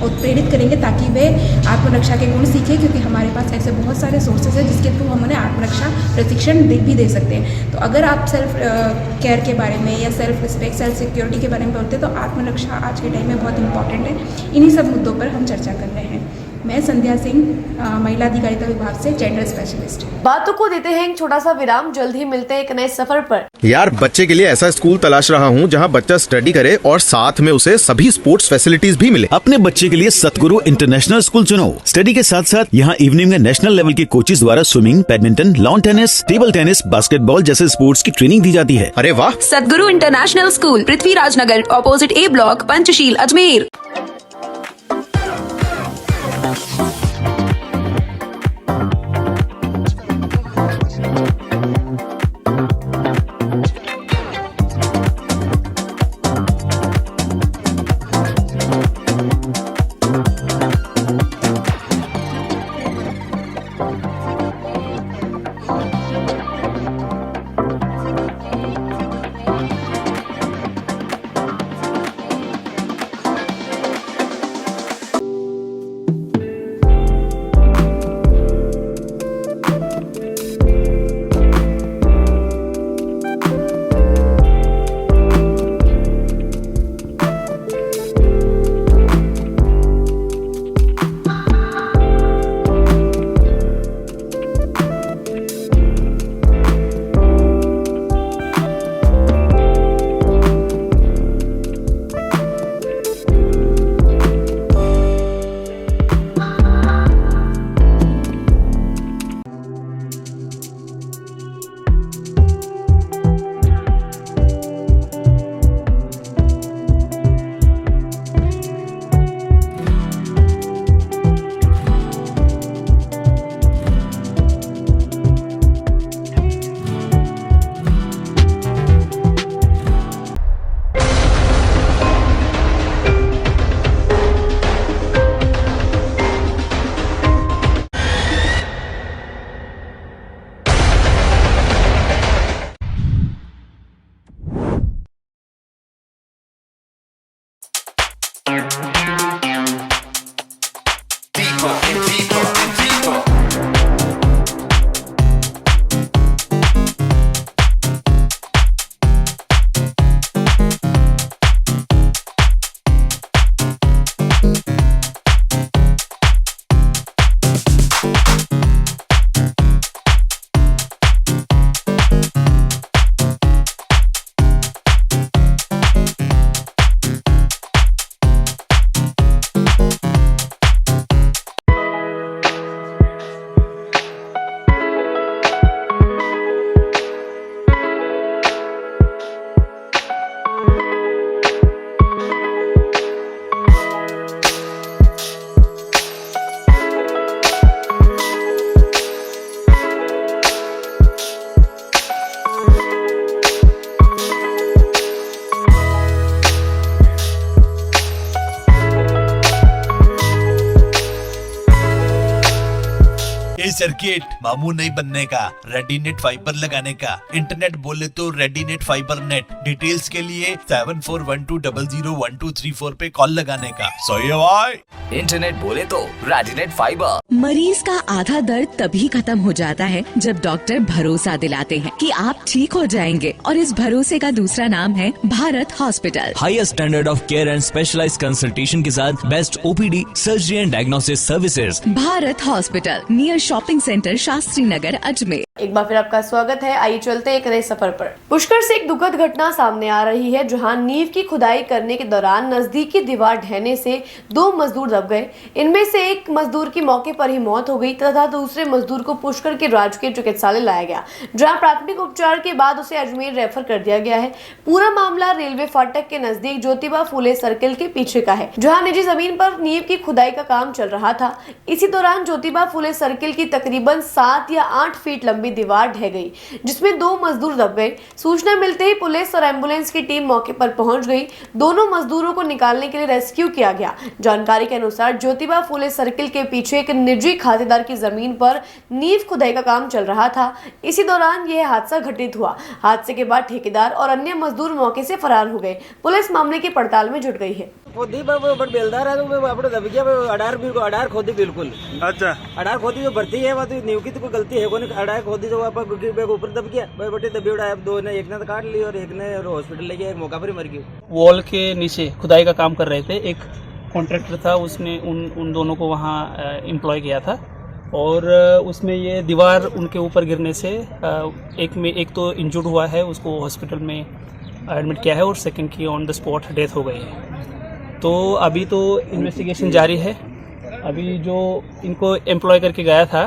उत्प्रेरित करेंगे, ताकि वे आत्मरक्षा के गुण सीखें, क्योंकि हमारे पास ऐसे बहुत सारे सोर्सेज हैं जिसके थ्रू हम उन्हें आत्मरक्षा प्रशिक्षण भी दे सकते हैं। तो अगर आप सेल्फ केयर के बारे में या सेल्फ रिस्पेक्ट, सेल्फ सिक्योरिटी के बारे में बोलते हैं, तो आत्मरक्षा आज के टाइम में बहुत इंपॉर्टेंट है। इन्हीं सब मुद्दों पर हम चर्चा कर रहे हैं। मैं संध्या सिंह, महिला अधिकारिता विभाग से जेंडर स्पेशलिस्ट। बातों को देते हैं एक छोटा सा विराम, जल्द ही मिलते हैं एक नए सफर पर। यार, बच्चे के लिए ऐसा स्कूल तलाश रहा हूँ जहाँ बच्चा स्टडी करे और साथ में उसे सभी स्पोर्ट्स फैसिलिटीज भी मिले। अपने बच्चे के लिए सतगुरु इंटरनेशनल स्कूल चुनो। स्टडी के साथ साथ यहाँ इवनिंग में नेशनल लेवल के कोचेज द्वारा swimming, badminton, lawn tennis, table tennis, basketball जैसे स्पोर्ट्स की ट्रेनिंग दी जाती है। अरे वाह! सतगुरु international school, Prithviraj Nagar, opposite A block, Panchsheel, Ajmer. A circuit मामू नहीं बनने का, रेडीनेट फाइबर लगाने का, इंटरनेट बोले तो रेडीनेट फाइबर नेट। डिटेल्स के लिए 7412001234 पे कॉल लगाने का। सही है भाई। इंटरनेट बोले तो रेडीनेट फाइबर। मरीज का आधा दर्द तभी खत्म हो जाता है जब डॉक्टर भरोसा दिलाते हैं कि आप ठीक हो जाएंगे, और इस भरोसे का दूसरा नाम है Bharat hospital. Highest standard of care and specialised consultation के साथ best OPD, surgery and diagnosis services. Bharat hospital, near shopping centre, Shastri Nagar, Ajmer. एक बार फिर आपका स्वागत है। आइए चलते हैं एक नए सफर पर। पुष्कर से एक दुखद घटना सामने आ रही है, जहां नींव की खुदाई करने के दौरान नजदीकी दीवार ढहने से 2 मजदूर दब गए। इनमें से एक मजदूर की मौके पर ही मौत हो गई तथा दूसरे मजदूर को पुष्कर के राजकीय चिकित्सालय लाया गया, जहां प्राथमिक उपचार के बाद उसे अजमेर रेफर कर दिया गया है। पूरा मामला रेलवे फाटक के नजदीक ज्योतिबा फूले सर्किल के पीछे का है, जहाँ निजी जमीन पर नींव की खुदाई का काम चल रहा था। इसी दौरान ज्योतिबा फूले सर्किल की तकरीबन 7 या 8 फीट लंबी दीवार ढह गई, जिसमें 2 मजदूर दब गए। सूचना मिलते ही पुलिस और एम्बुलेंस की टीम मौके पर पहुंच गई। दोनों मजदूरों को निकालने के लिए रेस्क्यू किया गया। जानकारी के अनुसार ज्योतिबा फूले सर्किल के पीछे एक निजी खातेदार की जमीन पर नींव खुदाई का काम चल रहा था। इसी दौरान यह हादसा घटित हुआ। हादसे के बाद ठेकेदार और अन्य मजदूर मौके से फरार हो गए। पुलिस मामले की पड़ताल में जुट गई है। खोदी बट बेलदार है तो अपने दब गया अडार खोदी बिल्कुल। अच्छा अडार खोदी जो भर्ती है वो तो नींव की तो कोई गलती है कोई अडार खोदी जो आप ऊपर दब गया बटे दबी उड़ा। 2 ने, एक ने तो काट ली और एक ने हॉस्पिटल ले गया, एक मौका पर ही मर गया। वॉल के नीचे खुदाई का काम कर रहे थे, एक कॉन्ट्रैक्टर था, उसने उन दोनों को वहाँ एम्प्लॉय किया था और उसमें ये दीवार उनके ऊपर गिरने से एक तो इंजर्ड हुआ है, उसको हॉस्पिटल में एडमिट किया है और सेकंड की ऑन द स्पॉट डेथ हो गई है। तो अभी तो इन्वेस्टिगेशन जारी है। अभी जो इनको एम्प्लॉय करके गया था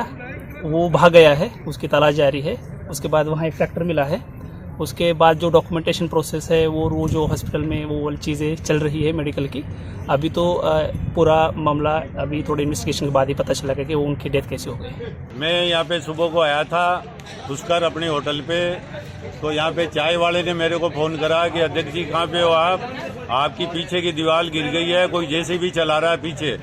वो भाग गया है, उसकी तलाश जारी है। उसके बाद वहाँ एक ट्रैक्टर मिला है। उसके बाद जो डॉक्यूमेंटेशन प्रोसेस है वो जो हॉस्पिटल में वो चीज़ें चल रही है मेडिकल की। अभी तो पूरा मामला अभी थोड़े इन्वेस्टिगेशन के बाद ही पता चला कि वो उनकी डेथ कैसे हो गई। मैं यहाँ पे सुबह को आया था पुष्कर अपने होटल पे, तो यहाँ पे चाय वाले ने मेरे को फ़ोन करा कि अध्यक्ष जी कहाँ पे हो आप, आपकी पीछे की दीवार गिर गई है, कोई जेसीबी चला रहा है पीछे।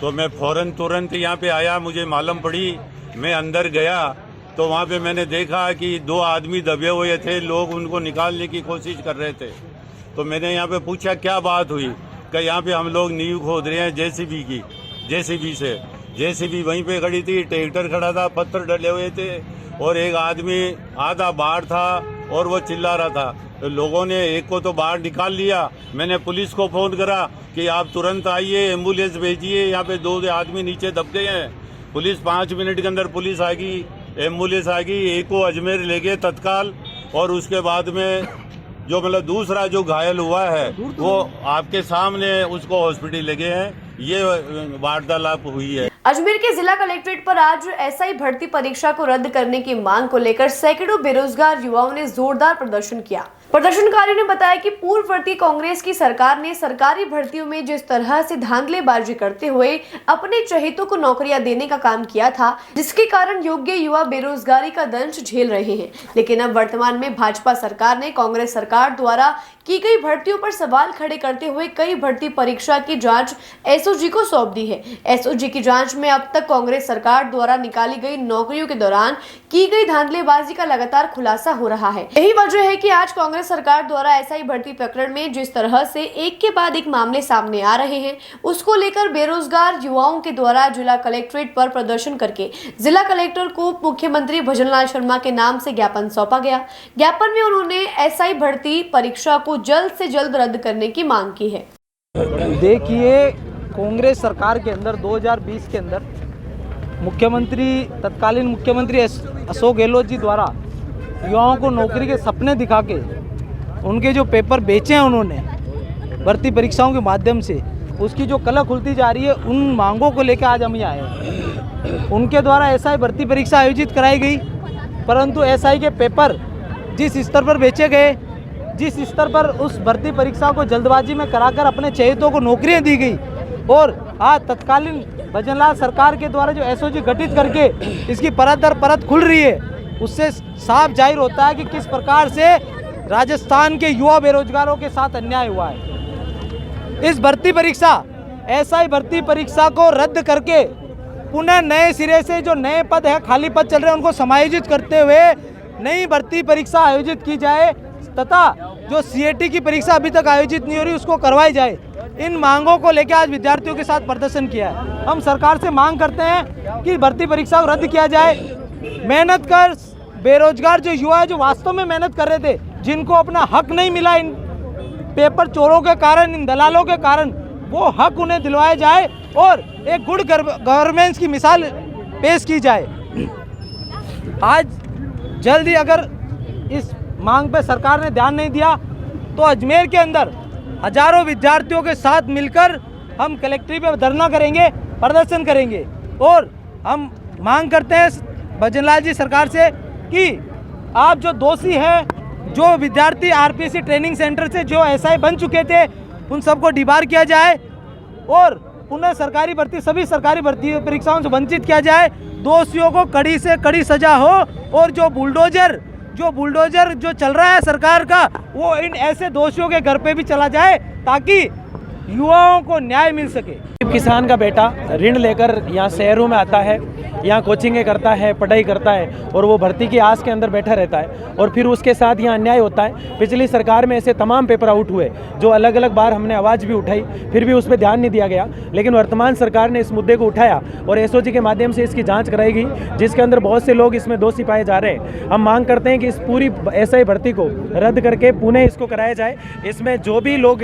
तो मैं फौरन तुरंत यहाँ पे आया, मुझे मालूम पड़ी, मैं अंदर गया तो वहाँ पे मैंने देखा कि 2 आदमी दबे हुए थे, लोग उनको निकालने की कोशिश कर रहे थे। तो मैंने यहाँ पे पूछा क्या बात हुई, कि यहाँ पे हम लोग नींव खोद रहे हैं जेसीबी से। जेसीबी वहीं पे खड़ी थी, ट्रैक्टर खड़ा था, पत्थर डले हुए थे और एक आदमी आधा बाहर था और वो चिल्ला रहा था। तो लोगों ने एक को तो बाहर निकाल लिया। मैंने पुलिस को फ़ोन करा कि आप तुरंत आइए, एम्बुलेंस भेजिए, यहाँ पे 2 आदमी नीचे दब गए हैं। पुलिस 5 मिनट के अंदर पुलिस आ गई, एम्बुलेंस आ गई, एक को अजमेर ले गए तत्काल। और उसके बाद में जो मतलब दूसरा जो घायल हुआ है वो आपके सामने उसको हॉस्पिटल ले गए हैं। ये वार्तालाप हुई है। अजमेर के जिला कलेक्ट्रेट पर आज एसआई भर्ती परीक्षा को रद्द करने की मांग को लेकर सैकड़ों बेरोजगार युवाओं ने जोरदार प्रदर्शन किया। प्रदर्शनकारियों ने बताया कि पूर्ववर्ती कांग्रेस की सरकार ने सरकारी भर्तियों में जिस तरह से धांधलेबाजी करते हुए अपने चहेतों को नौकरियां देने का काम किया था, जिसके कारण योग्य युवा बेरोजगारी का दंश झेल रहे हैं। लेकिन अब वर्तमान में भाजपा सरकार ने कांग्रेस सरकार द्वारा की गई भर्तियों पर सवाल खड़े करते हुए कई भर्ती परीक्षा की जांच एसओजी को सौंप दी है। एसओजी की जांच में अब तक कांग्रेस सरकार द्वारा निकाली गई नौकरियों के दौरान की गई धांधलेबाजी का लगातार खुलासा हो रहा है। यही वजह है कि आज कांग्रेस सरकार द्वारा एसआई भर्ती प्रकरण में जिस तरह से एक के बाद एक मामले सामने आ रहे हैं, उसको लेकर बेरोजगार युवाओं के द्वारा जिला कलेक्ट्रेट पर प्रदर्शन करके जिला कलेक्टर को मुख्यमंत्री भजनलाल शर्मा के नाम से ज्ञापन सौंपा गया। ज्ञापन में उन्होंने एसआई भर्ती परीक्षा को जल्द से जल्द रद्द करने की मांग की है। देखिए, कांग्रेस सरकार के अंदर 2020 के अंदर तत्कालीन मुख्यमंत्री अशोक गहलोत जी द्वारा युवाओं को नौकरी के सपने दिखा के उनके जो पेपर बेचे हैं उन्होंने भर्ती परीक्षाओं के माध्यम से, उसकी जो कला खुलती जा रही है, उन मांगों को लेकर आज हम यहाँ आए हैं। उनके द्वारा एसआई भर्ती परीक्षा आयोजित कराई गई, परंतु एसआई के पेपर जिस स्तर पर बेचे गए, जिस स्तर पर उस भर्ती परीक्षा को जल्दबाजी में कराकर अपने चहेतों को नौकरियां दी गई, और आज तत्कालीन भजनलाल सरकार के द्वारा जो एसओजी गठित करके इसकी परत दर परत खुल रही है, उससे साफ जाहिर होता है कि किस प्रकार से राजस्थान के युवा बेरोजगारों के साथ अन्याय हुआ है। इस भर्ती परीक्षा एसआई भर्ती परीक्षा को रद्द करके पुनः नए सिरे से जो नए पद है, खाली पद चल रहे हैं, उनको समायोजित करते हुए नई भर्ती परीक्षा आयोजित की जाए तथा जो सीएटी की परीक्षा अभी तक आयोजित नहीं हो रही उसको करवाई जाए। इन मांगों को लेकर आज विद्यार्थियों के साथ प्रदर्शन किया है। हम सरकार से मांग करते हैं कि भर्ती परीक्षा को रद्द किया जाए। मेहनत कर बेरोजगार जो युवा है, जो वास्तव में मेहनत कर रहे थे, जिनको अपना हक नहीं मिला इन पेपर चोरों के कारण, इन दलालों के कारण, वो हक उन्हें दिलवाया जाए और एक गुड गवर्नेंस की मिसाल पेश की जाए। आज जल्द ही अगर इस मांग पे सरकार ने ध्यान नहीं दिया तो अजमेर के अंदर हजारों विद्यार्थियों के साथ मिलकर हम कलेक्ट्रेट पे धरना करेंगे, प्रदर्शन करेंगे और हम मांग करते हैं भजनलाल जी सरकार से कि आप जो दोषी हैं, जो विद्यार्थी आरपीसी ट्रेनिंग सेंटर से जो एसआई बन चुके थे, उन सबको डिबार किया जाए और पुनः सरकारी भर्ती, सभी सरकारी भर्ती परीक्षाओं से वंचित किया जाए। दोषियों को कड़ी से कड़ी सजा हो और जो बुलडोजर जो चल रहा है सरकार का, वो इन ऐसे दोषियों के घर पे भी चला जाए ताकि युवाओं को न्याय मिल सके। किसान का बेटा ऋण लेकर यहाँ शहरों में आता है, यहाँ कोचिंगें करता है, पढ़ाई करता है और वो भर्ती की आस के अंदर बैठा रहता है और फिर उसके साथ यहाँ अन्याय होता है। पिछली सरकार में ऐसे तमाम पेपर आउट हुए जो अलग अलग बार हमने आवाज़ भी उठाई, फिर भी उस पर ध्यान नहीं दिया गया। लेकिन वर्तमान सरकार ने इस मुद्दे को उठाया और एसओजी के माध्यम से इसकी जाँच कराई गई, जिसके अंदर बहुत से लोग इसमें दोषी पाए जा रहे हैं। हम मांग करते हैं कि इस पूरी एसआई भर्ती को रद्द करके पुनः इसको कराया जाए। इसमें जो भी लोग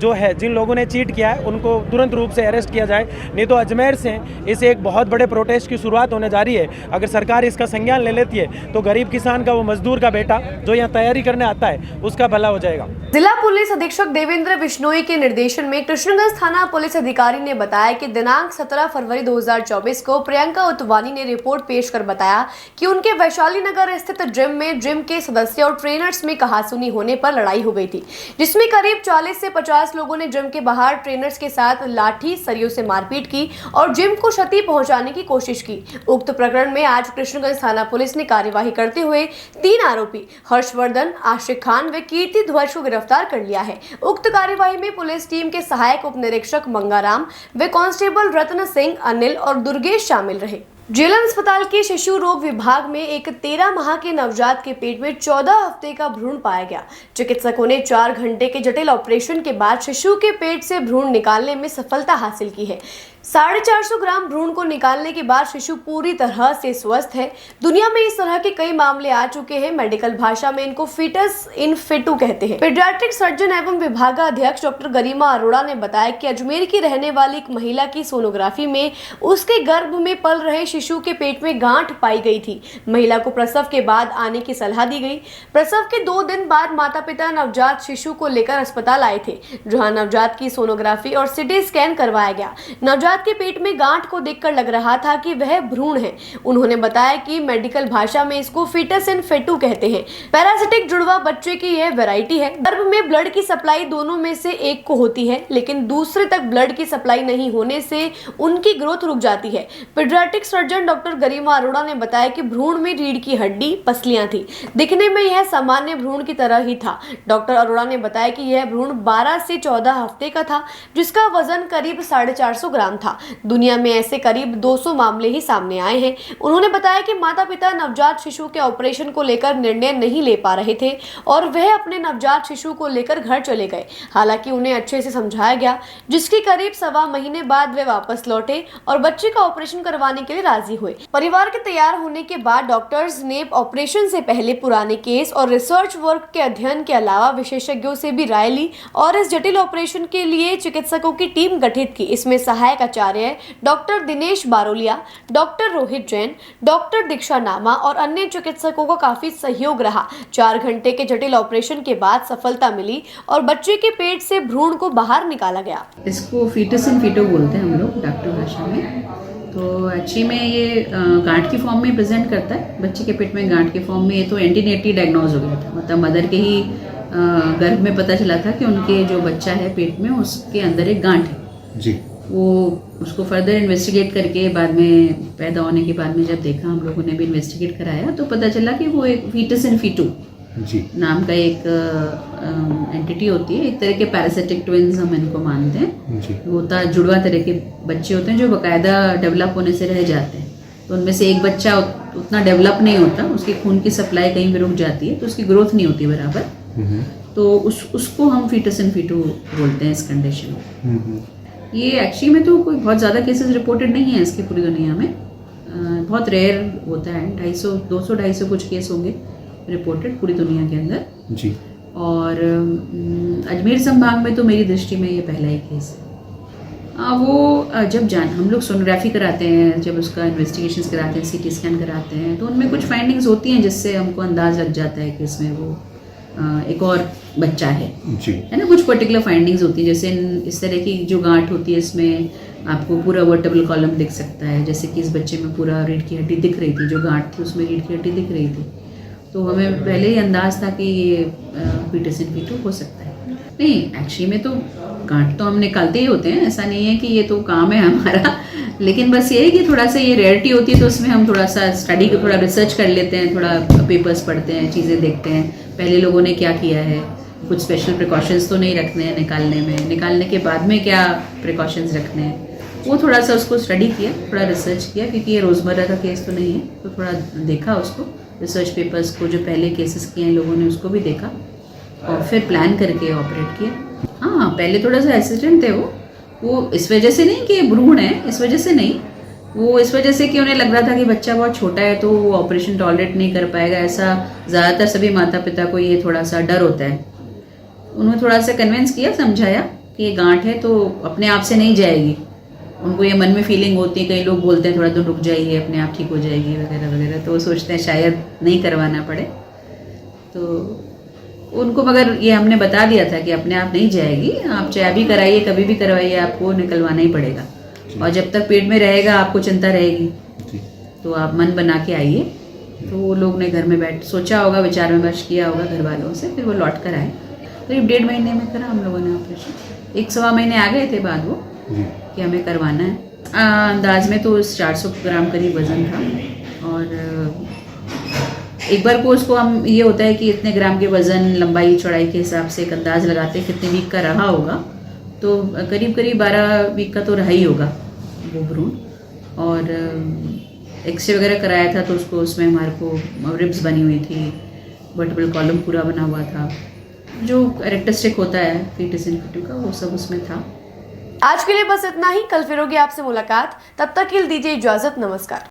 जिन लोगों ने चीट किया है उनको तुरंत रूप से अरेस्ट किया जाए, नहीं तो अजमेर से इस एक बहुत बड़े प्रोटेस्ट की शुरुआत होने जा रही है। अगर सरकार इसका संज्ञान ले लेती है तो गरीब किसान का, वो मजदूर का बेटा जो यहाँ तैयारी करने आता है, उसका भला हो जाएगा। जिला पुलिस अधीक्षक देवेंद्र बिश्नोई के निर्देशन में कृष्णगंज थाना पुलिस अधिकारी ने बताया कि दिनांक 17 फरवरी 2024 को प्रियंका उतवानी ने रिपोर्ट पेश कर बताया कि उनके वैशाली नगर स्थित जिम के सदस्य और ट्रेनर्स में कहासुनी होने पर लड़ाई हो गई थी, जिसमें करीब 40 से 50 लोगों ने जिम के बाहर ट्रेनर्स के साथ लाठी सरियों से मारपीट की और जिम को क्षति पहुंचाने की कोशिश की। उक्त प्रकरण में आज कृष्णगंज थाना पुलिस ने कार्यवाही करते हुए 3 आरोपी हर्षवर्धन, आशिक खान व कीर्ति ध्वज को गिरफ्तार कर लिया है। उक्त कार्यवाही में पुलिस टीम के सहायक उप निरीक्षक मंगाराम व कांस्टेबल रत्न सिंह, अनिल और दुर्गेश शामिल रहे। जिला अस्पताल के शिशु रोग विभाग में एक 13 माह के नवजात के पेट में 14 हफ्ते का भ्रूण पाया गया। चिकित्सकों ने 4 घंटे के जटिल ऑपरेशन के बाद शिशु के पेट से भ्रूण निकालने में सफलता हासिल की है। 450 ग्राम भ्रूण को निकालने के बाद शिशु पूरी तरह से स्वस्थ है। दुनिया में इस तरह के कई मामले आ चुके हैं। मेडिकल भाषा में इनको फीटस इन फिटू कहते हैं। पीडियाट्रिक सर्जन एवं विभागाध्यक्ष डॉक्टर गरिमा अरोड़ा ने बताया कि अजमेर की रहने वाली एक महिला की सोनोग्राफी में उसके गर्भ में पल रहे शिशु के पेट में गांठ पाई गई थी। महिला को प्रसव के बाद आने की सलाह दी गई। प्रसव के 2 दिन बाद माता पिता नवजात शिशु को लेकर अस्पताल आए थे, जहां नवजात की सोनोग्राफी और सिटी स्कैन करवाया गया। नवजात के पेट में गांठ को देखकर लग रहा था कि वह भ्रूण है। उन्होंने बताया कि मेडिकल भाषा में इसको फीटस इन फेटू कहते हैं। पैरासिटिक जुड़वा बच्चे की यह वैरायटी है। गर्भ में ब्लड की सप्लाई दोनों में से एक को होती है, लेकिन दूसरे तक ब्लड की सप्लाई नहीं होने से उनकी ग्रोथ रुक जाती है। पीडियाट्रिक सर्जन डॉक्टर गरिमा अरोड़ा ने बताया कि भ्रूण में रीढ़ की हड्डी, पसलियां थी। दिखने में यह सामान्य भ्रूण की तरह ही था। डॉक्टर अरोड़ा ने बताया कि यह भ्रूण 12 से 14 हफ्ते का था, जिसका वजन करीब 450 ग्राम था। दुनिया में ऐसे करीब 200 मामले ही सामने आए हैं। उन्होंने बताया कि माता पिता नवजात शिशु के ऑपरेशन को लेकर निर्णय नहीं ले पा रहे थे और वह अपने नवजात शिशु को लेकर घर चले गए। हालांकि उन्हें अच्छे से समझाया गया, जिसके करीब 1.25 महीने बाद वे वापस लौटे और बच्चे का ऑपरेशन करवाने के लिए राजी हुए। परिवार के तैयार होने के बाद डॉक्टर्स ने ऑपरेशन से पहले पुराने केस और रिसर्च वर्क के अध्ययन के अलावा विशेषज्ञों से भी राय ली और इस जटिल ऑपरेशन के लिए चिकित्सकों की टीम गठित की। इसमें सहायक आचार्य doctor Dinesh Barolia, doctor Rohit Jain, doctor Diksha Nama और अन्य चिकित्सकों का काफी सहयोग रहा। 4 घंटे के जटिल ऑपरेशन के बाद सफलता मिली और बच्चे के पेट से भ्रूण को बाहर निकाला गया। इसको फीटस इन फीटो बोलते हैं हम लोग डॉक्टर भाषा में। तो एक्चुअली में ये गांठ की फॉर्म में प्रेजेंट करता है। बच्चे के पेट में गांठ के फॉर्म में, ये तो एंटीनेटली डायग्नोज हो गया था, मतलब मदर के ही गर्भ में पता चला था कि उनके जो बच्चा है पेट में उसके अंदर एक गांठ है जी। वो उसको फर्दर इन्वेस्टिगेट करके बाद में पैदा होने के बाद में जब देखा, हम लोगों ने भी इन्वेस्टिगेट कराया तो पता चला कि वो एक फीटस इन फीटू जी नाम का एक एंटिटी होती है, एक तरह के पैरासिटिक ट्विंस हम इनको मानते हैं जी। होता जुड़वा तरह के बच्चे होते हैं जो बाकायदा डेवलप होने से रह जाते हैं। तो उनमें से एक बच्चा उतना डेवलप नहीं होता, उसकी खून की सप्लाई कहीं भी रुक जाती है तो उसकी ग्रोथ नहीं होती बराबर, तो उसको हम फीटस इन फीटू बोलते हैं इस कंडीशन में। ये एक्चुअली में तो कोई बहुत ज़्यादा केसेस रिपोर्टेड नहीं है इसके पूरी दुनिया में, बहुत रेयर होता है, 200-250 कुछ केस होंगे रिपोर्टेड पूरी दुनिया के अंदर जी। और अजमेर संभाग में तो मेरी दृष्टि में ये पहला ही केस है। वो जब हम लोग सोनोग्राफी कराते हैं, जब उसका इन्वेस्टिगेशंस कराते हैं, सीटी स्कैन कराते हैं, तो उनमें कुछ फाइंडिंग्स होती हैं जिससे हमको अंदाज लग जाता है कि इसमें वो एक और बच्चा है जी, है ना। कुछ पर्टिकुलर फाइंडिंग्स होती हैं, जैसे इस तरह की जो गांठ होती है इसमें आपको पूरा वर्टेब्रल कॉलम दिख सकता है, जैसे कि इस बच्चे में पूरा रीढ़ की हड्डी दिख रही थी, जो गांठ थी उसमें रीढ़ की हड्डी दिख रही थी, तो हमें पहले ही अंदाज था कि ये फीटस इन फीटू हो सकता है। नहीं, एक्चुअली में तो गांठ तो हम निकालते ही होते हैं, ऐसा नहीं है कि ये तो काम है हमारा, लेकिन बस ये है कि थोड़ा सा ये रेयरिटी होती है तो उसमें हम थोड़ा सा स्टडी को थोड़ा रिसर्च कर लेते हैं, थोड़ा पेपर्स पढ़ते हैं, चीज़ें देखते हैं, पहले लोगों ने क्या किया है, कुछ स्पेशल प्रिकॉशंस तो नहीं रखने हैं निकालने में, निकालने के बाद में क्या प्रिकॉशंस रखने हैं, वो थोड़ा सा उसको स्टडी किया, थोड़ा रिसर्च किया, क्योंकि ये रोज़मर्रा का केस तो नहीं है, तो थोड़ा देखा उसको, रिसर्च पेपर्स को जो पहले केसेस किए हैं लोगों ने उसको भी देखा और फिर प्लान करके ऑपरेट किया। हाँ, पहले थोड़ा सा हेसिटेंट थे वो इस वजह से नहीं कि भ्रूण है, इस वजह से नहीं, वो इस वजह से कि उन्हें लग रहा था कि बच्चा बहुत छोटा है तो वो ऑपरेशन टॉलरेट नहीं कर पाएगा, ऐसा ज़्यादातर सभी माता पिता को ये थोड़ा सा डर होता है। उन्होंने थोड़ा सा कन्विंस किया, समझाया कि ये गांठ है तो अपने आप से नहीं जाएगी, उनको ये मन में फीलिंग होती है, कई लोग बोलते हैं थोड़ा तो रुक जाइए अपने आप ठीक हो जाएगी वगैरह वगैरह, तो वो सोचते हैं शायद नहीं करवाना पड़े, तो उनको मगर ये हमने बता दिया था कि अपने आप नहीं जाएगी, आप चाहे भी कराइए कभी भी करवाइए, आपको निकलवाना ही पड़ेगा, और जब तक पेट में रहेगा आपको चिंता रहेगी, तो आप मन बना के आइए। तो वो लोग ने घर में बैठ सोचा होगा, विचार विमर्श किया होगा घर वालों से, फिर वो लौट कर आए, करीब 1.5 महीने में करा हम लोगों ने ऑपरेशन। 1-1.25 महीने आ गए थे बाद वो कि हमें करवाना है। अंदाज में तो 400 ग्राम करीब वज़न था, और एक बार को उसको हम ये होता है कि इतने ग्राम के वज़न लंबाई चौड़ाई के हिसाब से एक अंदाज़ लगाते हैं कितने वीक का रहा होगा, तो करीब 12 वीक का तो रहा ही होगा वो भ्रूण। और एक्सरे वगैरह कराया था तो उसको उसमें हमारे को रिब्स बनी हुई थी, वर्टेब्रल कॉलम पूरा बना हुआ था, जो कैरेक्टरिस्टिक होता है फीटस इन फीटू का, वो सब उसमें था। आज के लिए बस इतना ही, कल फिर होगी आपसे मुलाकात, तब तक के लिए दीजिए इजाजत, नमस्कार।